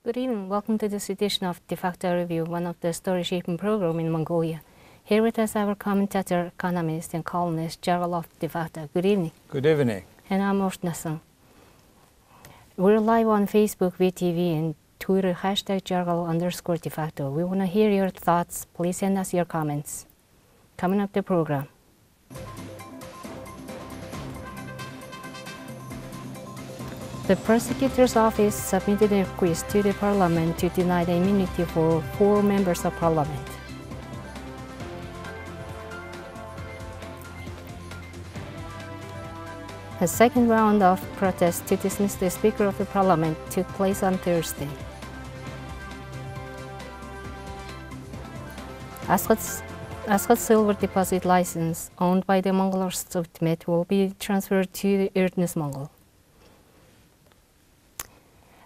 Good evening. Welcome to this edition of DeFacto Review, one of the story-shaping program in Mongolia. Here with us our commentator, economist, and columnist, Gerald of DeFacto. Good evening. Good evening. And I'm Ortnason. We're live on Facebook, VTV, and Twitter, #Gerald_DeFacto. We want to hear your thoughts. Please send us your comments. Coming up the program. The prosecutor's office submitted a request to the parliament to deny the immunity for 4 members of parliament. A second round of protests to dismiss the Speaker of the Parliament took place on Thursday. Ascot silver deposit license owned by the Mongol Sultanate will be transferred to Erdnus Mongol.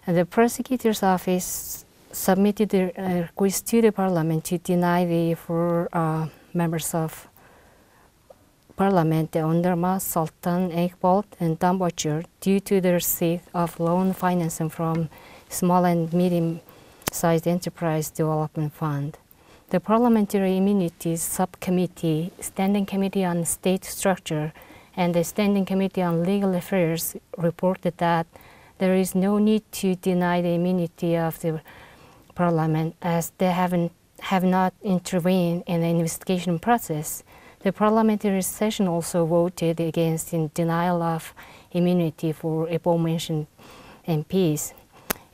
And the prosecutor's office submitted a request to the parliament to deny the 4 members of parliament, the Underma, Sultan, Eggbolt, and Dambocher, due to the receipt of loan financing from Small and Medium-Sized Enterprise Development Fund. The Parliamentary Immunities Subcommittee, Standing Committee on State Structure, and the Standing Committee on Legal Affairs reported that there is no need to deny the immunity of the parliament as they have not intervened in the investigation process. The parliamentary session also voted against the denial of immunity for above-mentioned MPs.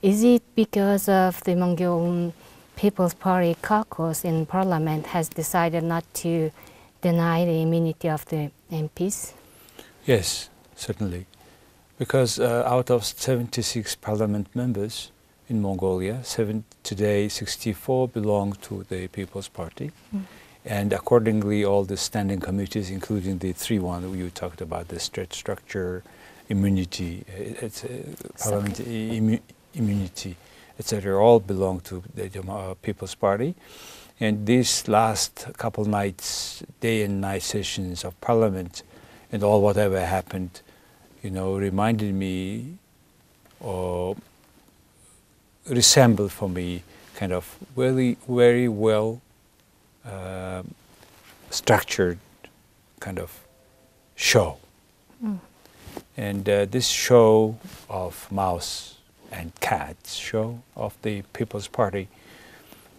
Is it because of the Mongolian People's Party caucus in parliament has decided not to deny the immunity of the MPs? Yes, certainly. Because out of 76 parliament members in Mongolia, today 64 belong to the People's Party. And accordingly, all the standing committees, including the 3 that you talked about, the state structure, immunity, parliamentary immunity, etc., all belong to the People's Party. And these last couple nights, day and night sessions of parliament and all whatever happened, reminded me or resembled for me kind of very, very well structured kind of show. And this show of mouse and cats show of the People's Party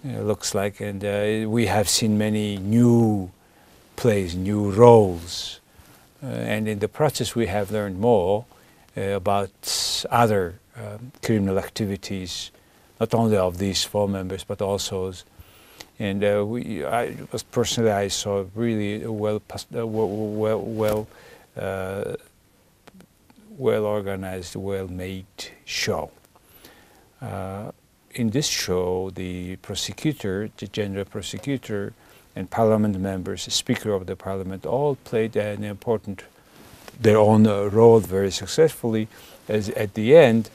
looks like, and we have seen many new plays, new roles. And in the process, we have learned more about other criminal activities, not only of these 4 members, but also, and I saw really a well organized, well made show. In this show, the prosecutor, the general prosecutor, and parliament members, the Speaker of the Parliament, all played their own role very successfully. As at the end,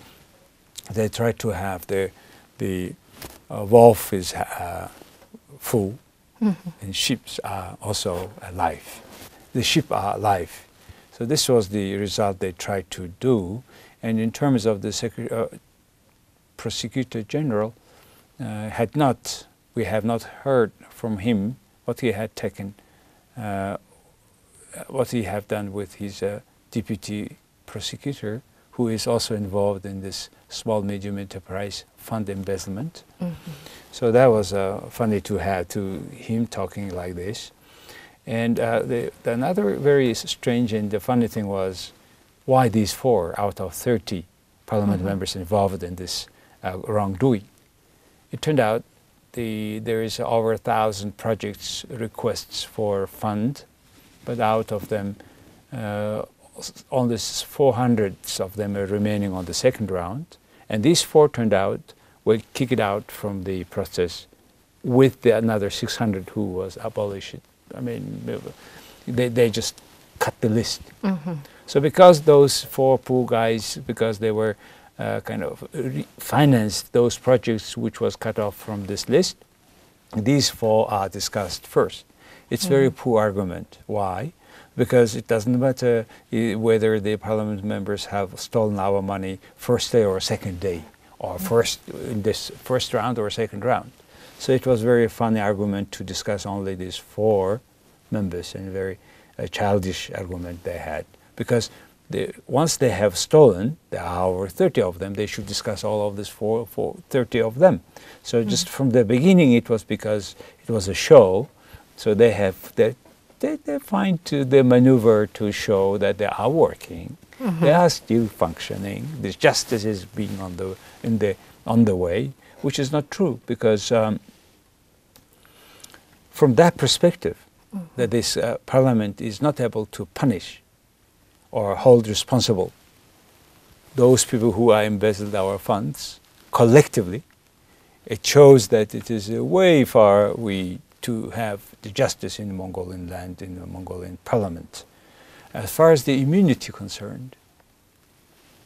they tried to have the wolf is full, and sheep are also alive. The sheep are alive. So this was the result they tried to do. And in terms of the Prosecutor General, we have not heard from him what he had taken, what he have done with his deputy prosecutor, who is also involved in this small medium enterprise fund embezzlement. So that was funny to have him talking like this. And another very strange and the funny thing was why these 4 out of 30 parliament members involved in this wrongdoing. It turned out there is over 1,000 projects requests for fund, but out of them, only 400 of them are remaining on the second round. And these 4 turned out were kicked out from the process with another 600 who was abolished. I mean, they just cut the list. So because those 4 poor guys, because they were kind of financed those projects which was cut off from this list, these 4 are discussed first. It's very poor argument. Why? Because it doesn't matter whether the parliament members have stolen our money first day or second day. or first in this first round or second round. So it was a very funny argument to discuss only these 4 members, and very childish argument they had, because once they have stolen, there are over 30 of them, they should discuss all of this for 30 of them. So just from the beginning, it was because it was a show. So they find the maneuver to show that they are working, they are still functioning. The justice is being on the way, which is not true, because from that perspective, that this parliament is not able to punish or hold responsible those people who are embezzled our funds collectively, it shows that it is way far to have the justice in Mongolian land, in the Mongolian parliament. As far as the immunity concerned,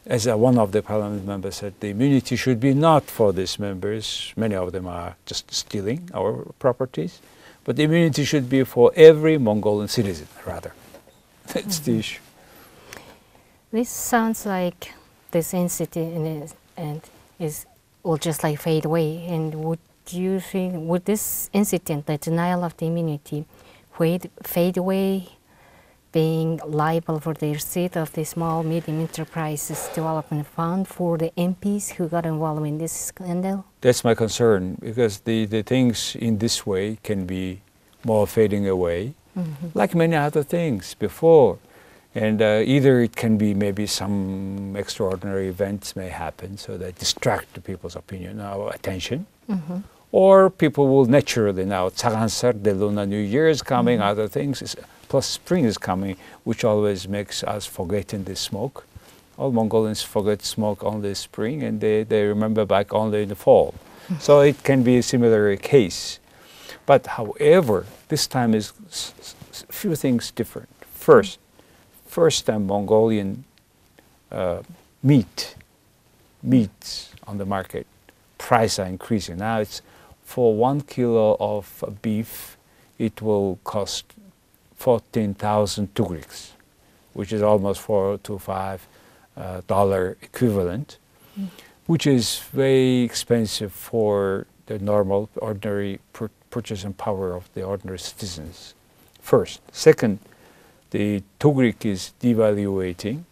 as one of the parliament members said, the immunity should be not for these members. Many of them are just stealing our properties, but the immunity should be for every Mongolian citizen, rather. That's the issue. This sounds like this incident will just like fade away. And would you think, would this incident, the denial of the immunity, fade away, being liable for the receipt of the Small Medium Enterprises Development Fund for the MPs who got involved in this scandal? That's my concern, because the things in this way can be more fading away, like many other things before. And either it can be maybe some extraordinary events may happen so that distract the people's opinion, our attention. Or people will naturally now, Chagansar, the Lunar New Year is coming, other things, plus spring is coming, which always makes us forgetting the smoke. All Mongolians forget smoke only spring, and they remember back only in the fall. So it can be a similar case. But however, this time is a few things different. First time Mongolian meats on the market, price are increasing. Now it's for 1 kilo of beef, it will cost 14,000 tugriks, which is almost $4 to $5 equivalent, which is very expensive for the normal, ordinary purchasing power of the ordinary citizens. First. Second, the tugrik is devaluating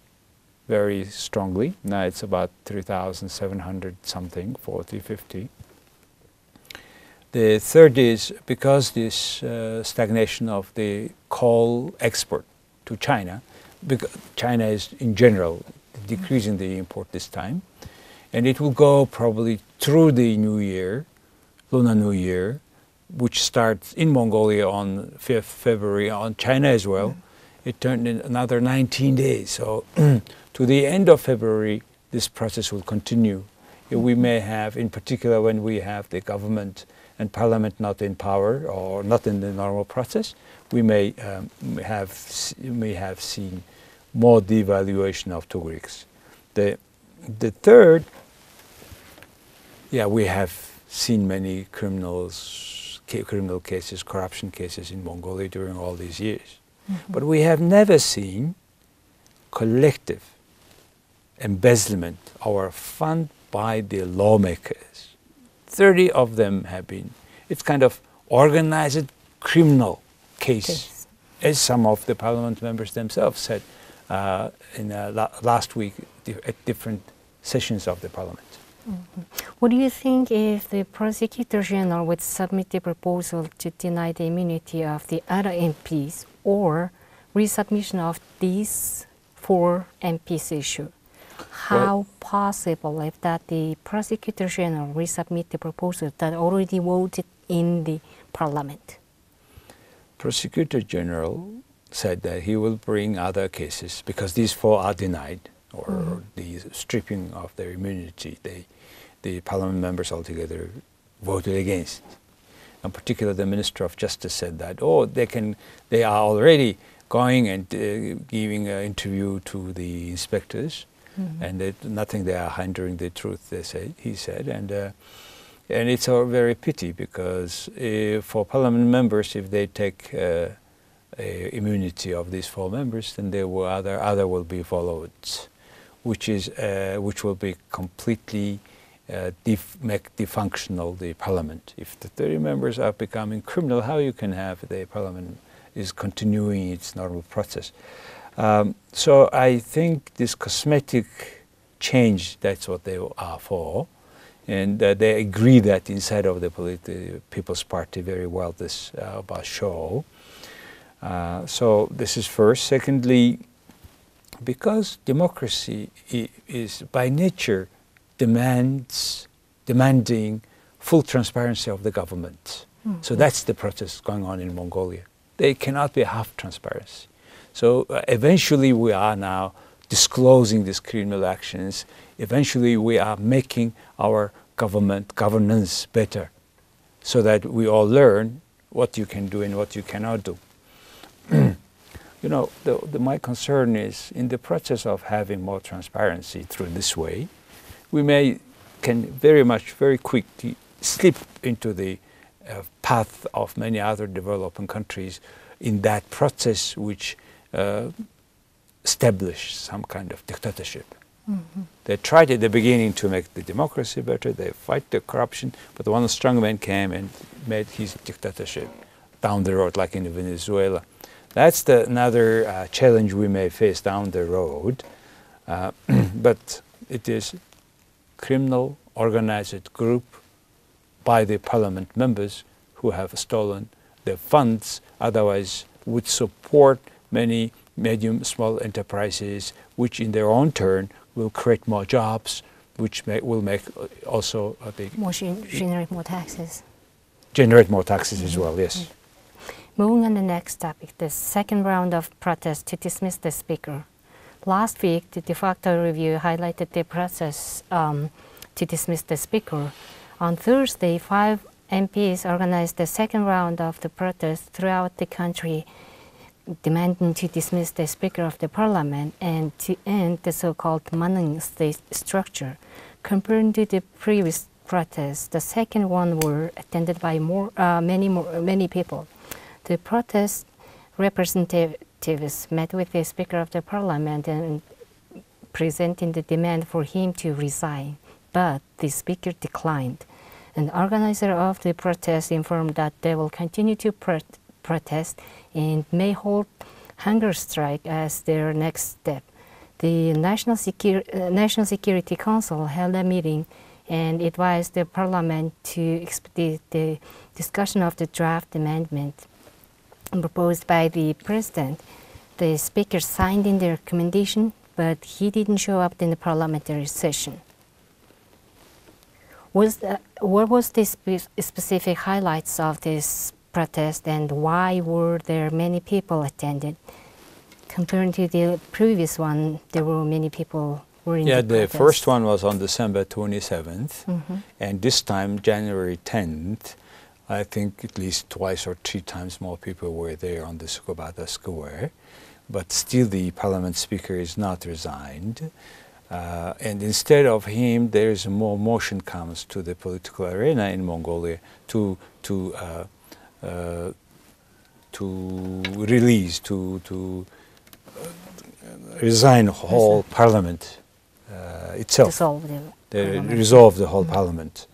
very strongly. Now it's about 3,700 something, 40, 50. The third is because this stagnation of the coal export to China, because China is in general decreasing the import this time, and it will go probably through the New Year, Lunar New Year, which starts in Mongolia on 5th February, on China as well. It turned in another 19 days. So to the end of February, this process will continue. We may have, in particular, when we have the government and parliament not in power or not in the normal process, we may have seen more devaluation of tugriks. The third, we have seen many criminal cases, corruption cases in Mongolia during all these years. But we have never seen collective embezzlement or fund by the lawmakers. 30 of them have been. It's kind of organized criminal case, as some of the parliament members themselves said last week at different sessions of the parliament. What do you think if the Prosecutor General would submit a proposal to deny the immunity of the other MPs or resubmission of these 4 MPs issue? How possible if that the Prosecutor General resubmit the proposal that already voted in the parliament? Prosecutor General said that he will bring other cases because these 4 are denied, or the stripping of their immunity. The parliament members altogether voted against. In particular, the Minister of Justice said that, they are already going and giving an interview to the inspectors, and nothing they are hindering the truth, he said. And it's a very pity because for parliament members, if they take immunity of these 4 members, then other will be followed, which will be completely make defunctional the parliament. If the 30 members are becoming criminal, how you can have the parliament is continuing its normal process? So I think this cosmetic change, that's what they are for. And they agree that inside of the People's Party very well, this about show. So this is first. Secondly, because democracy is by nature demanding full transparency of the government. So that's the process going on in Mongolia. There cannot be half transparency. So eventually we are now disclosing these criminal actions. Eventually we are making our governance better so that we all learn what you can do and what you cannot do. You know, my concern is in the process of having more transparency through this way, we can very quickly slip into the path of many other developing countries in that process which establish some kind of dictatorship. They tried at the beginning to make the democracy better, they fight the corruption, but one strong man came and made his dictatorship down the road, like in Venezuela. That's another challenge we may face down the road, but it is criminal organized group by the parliament members who have stolen the funds, otherwise would support many medium, small enterprises, which in their own turn will create more jobs, which will make also a big... Generate more taxes. Generate more taxes as well, yes. Moving on to the next topic, the second round of protests to dismiss the speaker. Last week, the DeFacto review highlighted the process to dismiss the speaker. On Thursday, 5 MPs organized the second round of the protests throughout the country, demanding to dismiss the Speaker of the Parliament and to end the so-called Manning state structure. Compared to the previous protests, the second one were attended by many people. The protest representatives met with the Speaker of the Parliament and presenting the demand for him to resign, but the Speaker declined. An organizer of the protest informed that they will continue to protest and may hold hunger strike as their next step. The National Security Council held a meeting and advised the Parliament to expedite the discussion of the draft amendment proposed by the President. The Speaker signed in the recommendation, but he didn't show up in the parliamentary session. What was the specific highlights of this protest and why were there many people attended? Compared to the previous one, there were many people were in the protest. The first one was on December 27th, and this time, January 10th, I think at least twice or 3 times more people were there on the Sukobata Square, but still the parliament speaker is not resigned. And instead of him, there is more motion comes to the political arena in Mongolia to resign whole parliament itself. Resolve the whole parliament.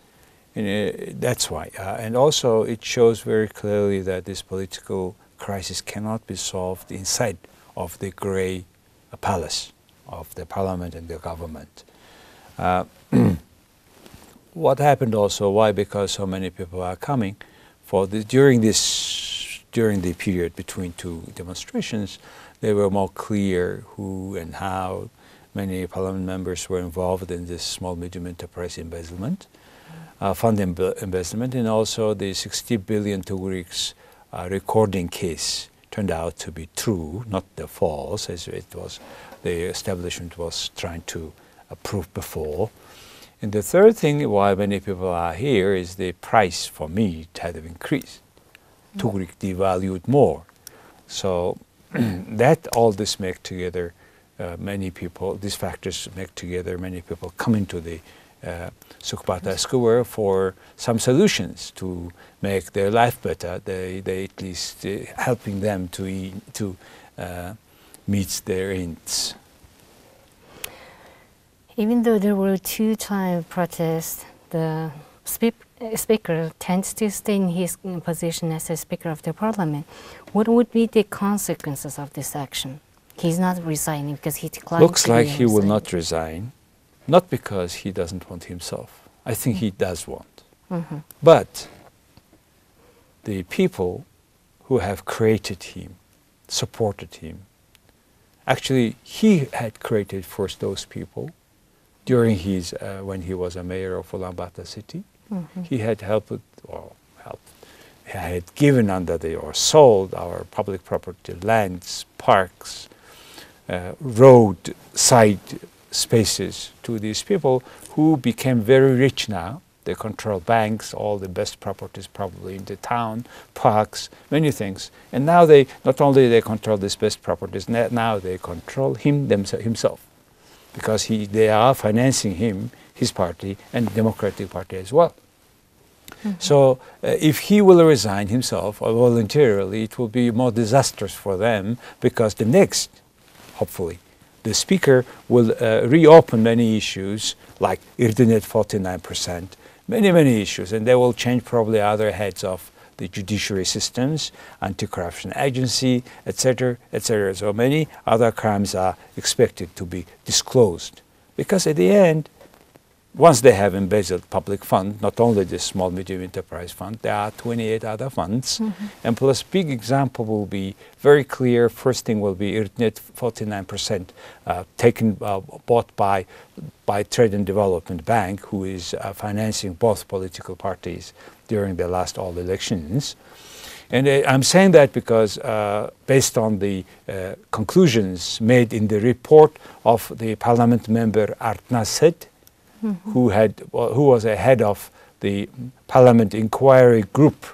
And that's why. And also it shows very clearly that this political crisis cannot be solved inside of the grey palace of the parliament and the government. What happened also, why? Because so many people are coming for this, during the period between 2 demonstrations, they were more clear who and how many parliament members were involved in this small medium enterprise embezzlement, fund embezzlement, and also the 60 billion Tugriks recording case turned out to be true, not the false, as it was the establishment was trying to prove before. And the third thing why many people are here is the price for meat had increased. Tugrik devalued more. So that all this make together many people, these factors make together many people come into the Sukbata Square for some solutions to make their life better. They at least helping them to meet their ends. Even though there were two-time protests, the speaker tends to stay in his position as a Speaker of the Parliament. What would be the consequences of this action? He's not resigning because he declined. Looks like he will not resign, not because he doesn't want himself. I think he does want. But the people who have created him, supported him, actually he had created first those people during his, when he was a mayor of Ulaanbaatar city. He had helped, he had given under or sold our public property, lands, parks, road side spaces to these people who became very rich now. They control banks, all the best properties probably in the town, parks, many things. And now they, not only they control these best properties, now they control himself. Because they are financing him, his party, and the Democratic Party as well. So if he will resign himself or voluntarily, it will be more disastrous for them, because the next, hopefully, the speaker will reopen many issues like Erdoğan 49%, many issues, and they will change probably other heads of the judiciary systems, anti-corruption agency, etc., etc. So many other crimes are expected to be disclosed, because at the end, once they have embezzled public fund, not only the small medium enterprise fund, there are 28 other funds, and plus big example will be very clear. First thing will be Erdoğan 49% taken, bought by Trade and Development Bank, who is financing both political parties during the last all elections. And I'm saying that because based on the conclusions made in the report of the parliament member Artnaset, who was a head of the Parliament Inquiry Group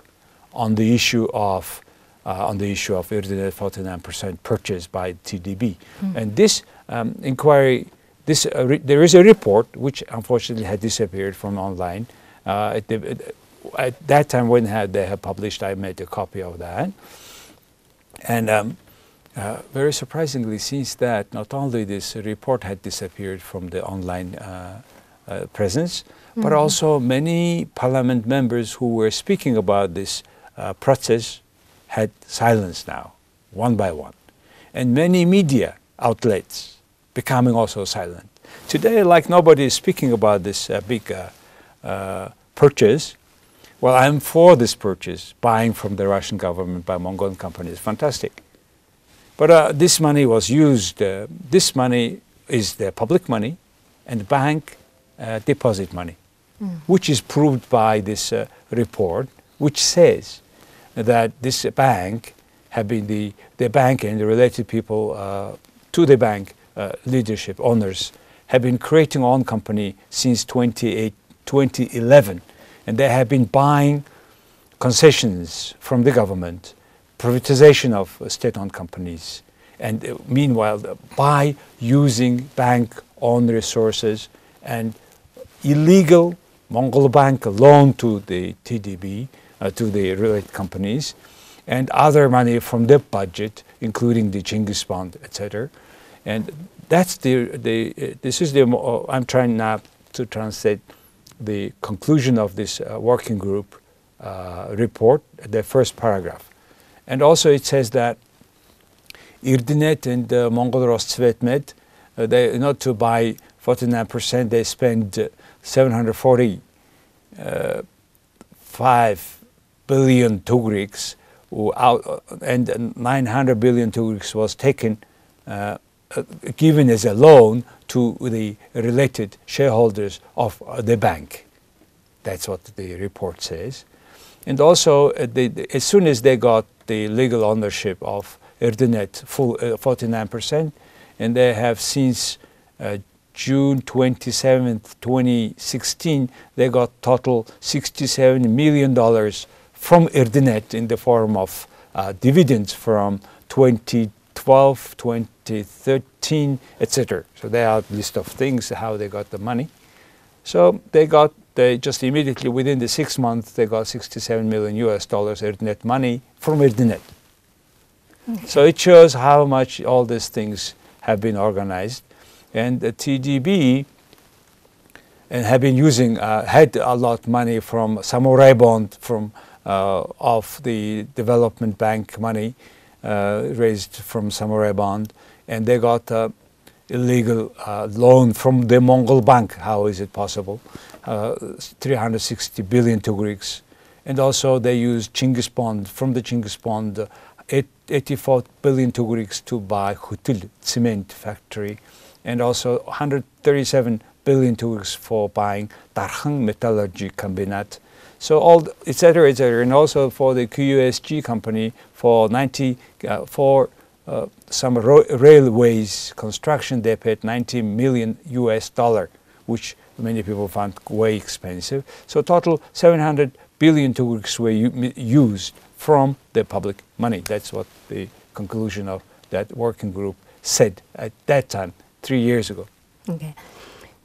on the issue of Erdoğan 49% purchase by TDB, and this inquiry, there is a report which unfortunately had disappeared from online. At that time when they had published, I made a copy of that, and very surprisingly, since that, not only this report had disappeared from the online presence, but also many parliament members who were speaking about this process had silence now, one by one. And many media outlets becoming also silent. Today, like nobody is speaking about this big purchase. Well, I'm for this purchase, buying from the Russian government by Mongolian companies, fantastic. But this money was used, this money is the public money, and the bank deposit money, which is proved by this report, which says that this bank have been the bank and the related people to the bank leadership owners have been creating own company since 2011, and they have been buying concessions from the government, privatization of state-owned companies, and meanwhile by using bank-owned resources and illegal Mongol bank loan to the TDB, to the related companies, and other money from the budget, including the Genghis bond, etc. And that's this is the, I'm trying now to translate the conclusion of this working group report, the first paragraph. And also it says that Erdenet and Mongol Rostsvetmet, they not to buy 49%, they spend 745 billion tugriks, and 900 billion tugriks was taken, given as a loan to the related shareholders of the bank. That's what the report says. And also, as soon as they got the legal ownership of Erdenet, full 49%, and they have since June 27th, 2016, they got total $67 million from Erdenet in the form of dividends from 2012, 2013, etc. So they have a list of things, how they got the money. So they just immediately within the 6 months, they got $67 million Erdenet money from Erdenet. So it shows how much all these things have been organized. And the TDB and have been using, had a lot of money from samurai bond from of the development bank money raised from samurai bond, and they got illegal loan from the Mongol bank. How is it possible? 360 billion Tugriks. And also they used Chinggis bond, from the Chinggis bond, 84 billion Tugriks to buy Hutil cement factory, and also 137 billion Tugriks for buying Darhang metallurgy combinat. So all, etc., etc., and also for the QUSG company for some railways construction, they paid $90 million US, which many people found way expensive. So total 700 billion Tugriks were used from the public money. That's what the conclusion of that working group said at that time, 3 years ago. Okay.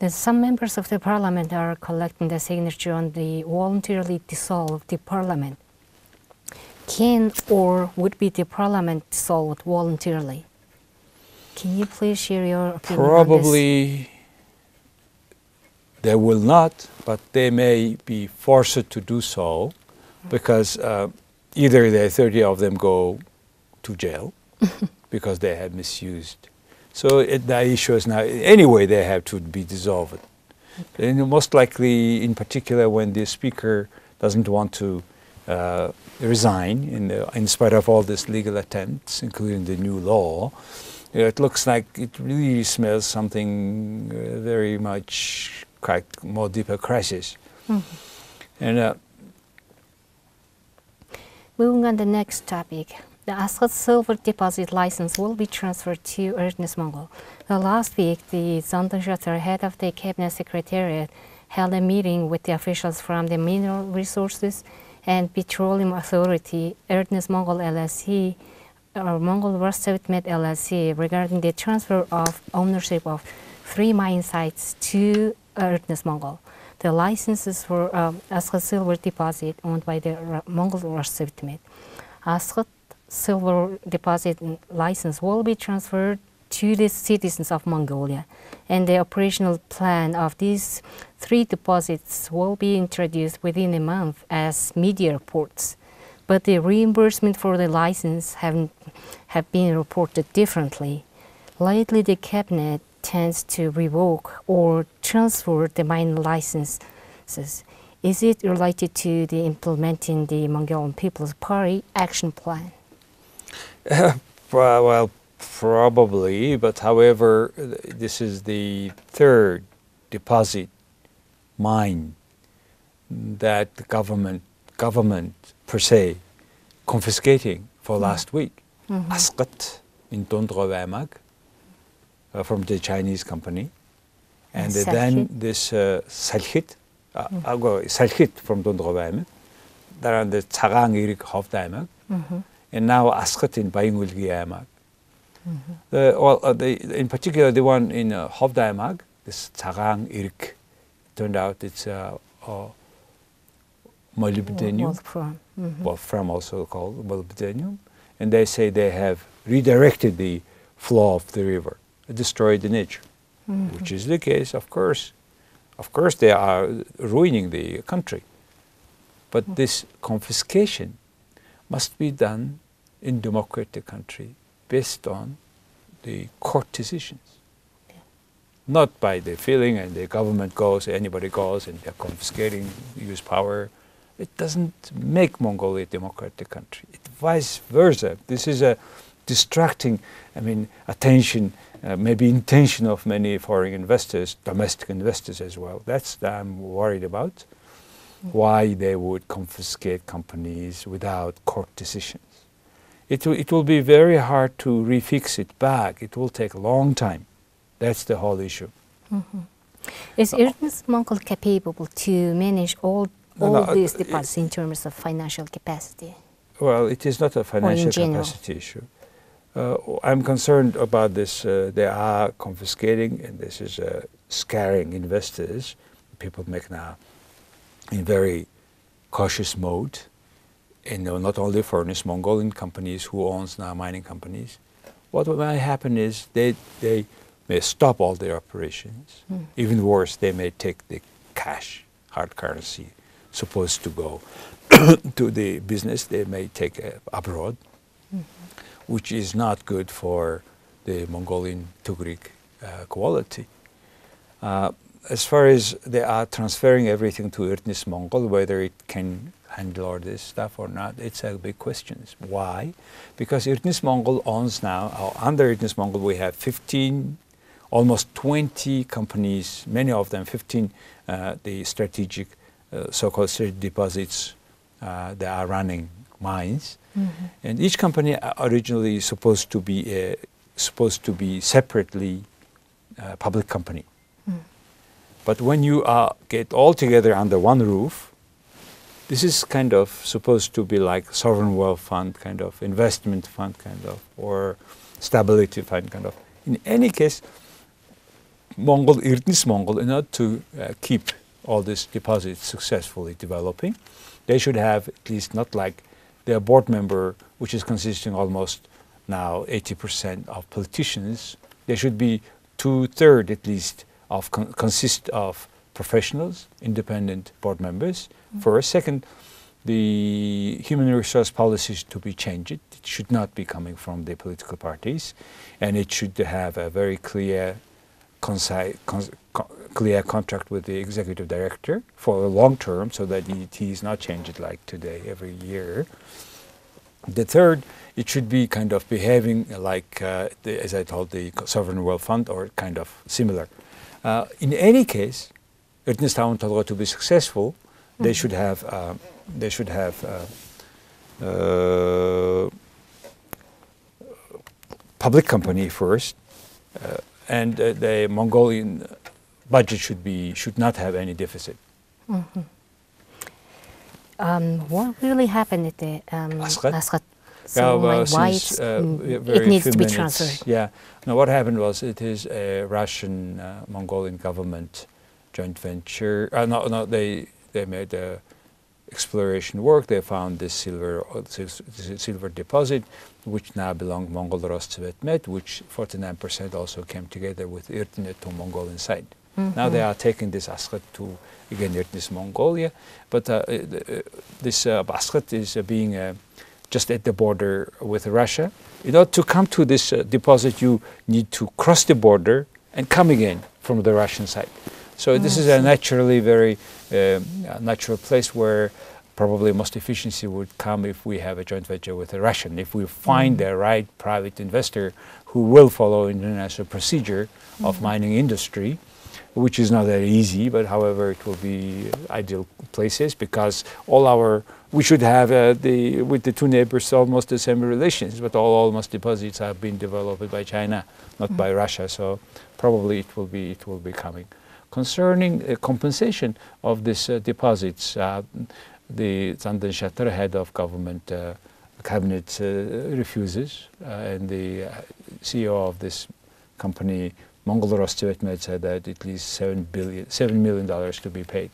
Some members of the parliament are collecting the signature on the voluntarily dissolve the parliament. Can or would be the parliament dissolved voluntarily? Can you please share your opinion Probably on this? They will not, but they may be forced to do so, because either the 30 of them go to jail because they have misused. So the issue is now, anyway, they have to be dissolved. And most likely, in particular, when the speaker doesn't want to resign, in spite of all these legal attempts, including the new law, it looks like it really smells something very much more deeper crisis. And moving on to the next topic. The Asghat silver deposit license will be transferred to Ernest Mongol. Last week, the Zandanshatar, head of the Cabinet Secretariat, held a meeting with the officials from the Mineral Resources and Petroleum Authority, Ernest Mongol LLC, or Mongol Rostevmet LLC, regarding the transfer of ownership of 3 mine sites to Ernest Mongol. The licenses for Asghat silver deposit owned by the Mongol Rostevmet. Asghat silver deposit license will be transferred to the citizens of Mongolia, and the operational plan of these 3 deposits will be introduced within a month as media reports. But the reimbursement for the license have been reported differently. Lately, the cabinet tends to revoke or transfer the mine licenses. Is it related to the implementing the Mongolian People's Party action plan? well, probably, but however, this is the 3rd deposit mine that the government per se confiscating for last week. Asghat in Dondrovaimag from the Chinese company, and then this Salhit, Salhit from Dondrovaimag, there are the Tsagang Irik Hovdaimag, and now Asghat in Bayingulgiaimag. In particular, the one in Hovdaimag, this Tsagang Irik, turned out it's molybdenum, wolfram also called molybdenum, and they say they have redirected the flow of the river, destroyed the nature, which is the case, of course. Of course, they are ruining the country. But this confiscation must be done in democratic country based on the court decisions. Not by the feeling and the government goes, anybody goes and they're confiscating, use power. It doesn't make Mongolia a democratic country. It's vice versa. This is a distracting, attention, maybe intention of many foreign investors, domestic investors as well. That's what I'm worried about, why they would confiscate companies without court decisions. It will be very hard to refix it back. It will take a long time. That's the whole issue. Is Ernest Mongol capable to manage all these deposits in terms of financial capacity? Well, it is not a financial capacity issue. I'm concerned about this. They are confiscating, and this is scaring investors. People make now in very cautious mode. And not only for Mongolian companies who owns now mining companies. What may happen is they may stop all their operations. Even worse, they may take the cash, hard currency, supposed to go to the business they may take abroad, which is not good for the Mongolian Tugrik quality. As far as they are transferring everything to Irtnis Mongol, whether it can handle all this stuff or not, it's a big question. Why? Because Irtnis Mongol owns now, under Irtnis Mongol we have 15, almost 20 companies, many of them 15, the strategic, so-called strategic deposits, they are running mines. And each company originally supposed to be separately public company. But when you get all together under one roof, this is kind of supposed to be like sovereign wealth fund, kind of investment fund, kind of, or stability fund, kind of. In any case, Irtnis Mongol, in order to keep all these deposits successfully developing, they should have at least not like their board member, which is consisting almost now 80% of politicians. There should be 2/3 at least of consist of professionals, independent board members. First, second, the human resource policies to be changed. It should not be coming from the political parties, and it should have a very clear, concise, clear contract with the executive director for a long term, so that he is not changed like today every year. The third, it should be kind of behaving like, as I told, the sovereign wealth fund or kind of similar. In any case, Irtnis Town to be successful, they should have public company first, and the Mongolian budget should not have any deficit. What really happened at the Askat? So Yeah, well, why it needs to be transferred? Yeah. No, what happened was it is a Russian Mongolian government joint venture. They made exploration work. They found this silver deposit, which now belongs Mongol Rostsvetmet, which 49% also came together with Irtnet to Mongolian side. Now they are taking this Askat to again Irtnis Mongolia, but this Askat is being just at the border with Russia. In order to come to this deposit, you need to cross the border and come again from the Russian side. So this is a naturally very natural place where probably most efficiency would come if we have a joint venture with a Russian. If we find the right private investor who will follow international procedure of mining industry, which is not that easy, but however it will be ideal places because we should have with the two neighbors almost the same relations, but almost deposits have been developed by China, not by Russia, so probably it will be coming. Concerning compensation of these deposits, the Zandan Shatar, head of government cabinet, refuses, and the CEO of this company, Mongol Rostsvetmet, said that at least $7 million to be paid.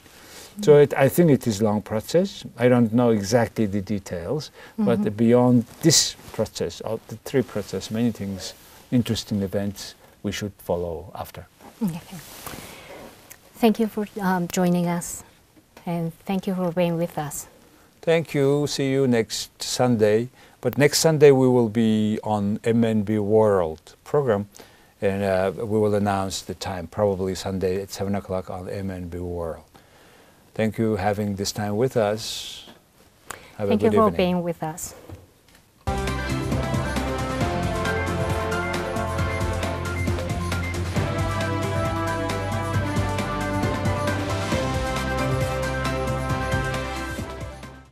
So I think it is a long process. I don't know exactly the details, but beyond this process, or the three process, many things, interesting events we should follow after. Okay. Thank you for joining us, and thank you for being with us. Thank you. See you next Sunday. But next Sunday we will be on MNB World program, and we will announce the time, probably Sunday at 7 o'clock on MNB World. Thank you for having this time with us. Have a good evening. Thank you for being with us.